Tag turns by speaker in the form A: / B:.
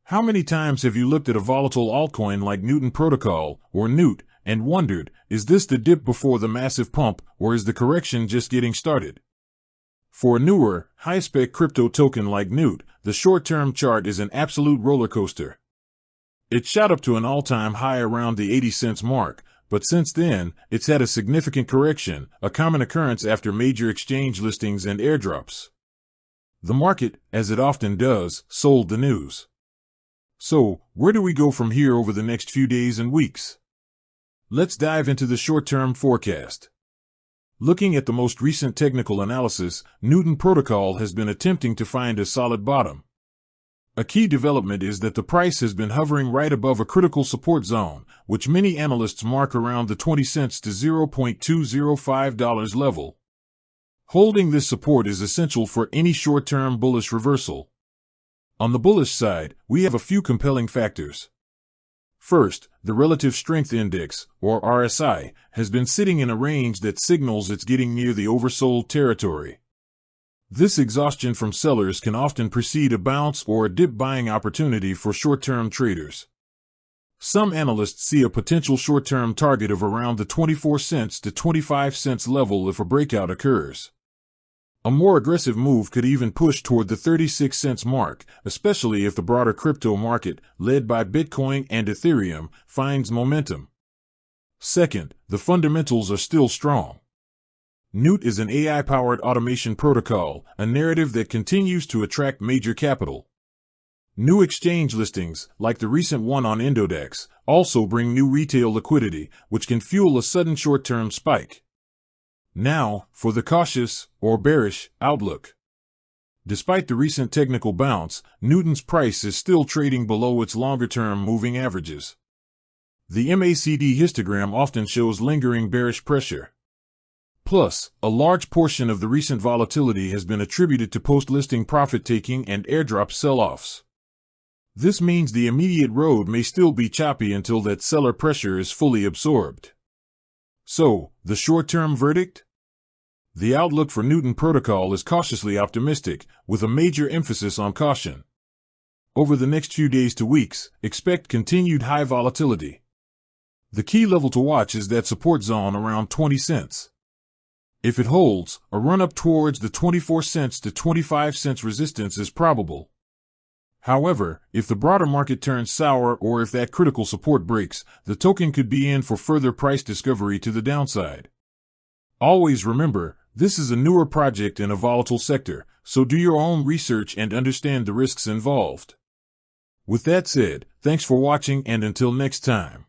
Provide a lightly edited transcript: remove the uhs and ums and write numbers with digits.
A: How many times have you looked at a volatile altcoin like Newton Protocol, or NEWT, and wondered, is this the dip before the massive pump, or is the correction just getting started? For a newer, high-spec crypto token like NEWT, the short-term chart is an absolute roller coaster. It shot up to an all-time high around the 80 cents mark, but since then, it's had a significant correction, a common occurrence after major exchange listings and airdrops. The market, as it often does, sold the news. So, where do we go from here over the next few days and weeks? Let's dive into the short-term forecast. Looking at the most recent technical analysis, Newton Protocol has been attempting to find a solid bottom. A key development is that the price has been hovering right above a critical support zone, which many analysts mark around the 20 cents to $0.205 level. Holding this support is essential for any short-term bullish reversal. On the bullish side, we have a few compelling factors. First, the Relative Strength Index, or RSI, has been sitting in a range that signals it's getting near the oversold territory. This exhaustion from sellers can often precede a bounce or a dip buying opportunity for short-term traders. Some analysts see a potential short-term target of around the 24 cents to 25 cents level if a breakout occurs. A more aggressive move could even push toward the 36 cents mark, especially if the broader crypto market, led by Bitcoin and Ethereum, finds momentum. Second, the fundamentals are still strong. NEWT is an AI-powered automation protocol, a narrative that continues to attract major capital. New exchange listings, like the recent one on Indodex, also bring new retail liquidity, which can fuel a sudden short-term spike. Now, for the cautious, or bearish, outlook. Despite the recent technical bounce, Newton's price is still trading below its longer-term moving averages. The MACD histogram often shows lingering bearish pressure. Plus, a large portion of the recent volatility has been attributed to post-listing profit-taking and airdrop sell-offs. This means the immediate road may still be choppy until that seller pressure is fully absorbed. So, the short-term verdict? The outlook for Newton Protocol is cautiously optimistic, with a major emphasis on caution. Over the next few days to weeks, expect continued high volatility. The key level to watch is that support zone around 20 cents. If it holds, a run-up towards the 24 cents to 25 cents resistance is probable. However, if the broader market turns sour or if that critical support breaks, the token could be in for further price discovery to the downside. Always remember, this is a newer project in a volatile sector, so do your own research and understand the risks involved. With that said, thanks for watching and until next time.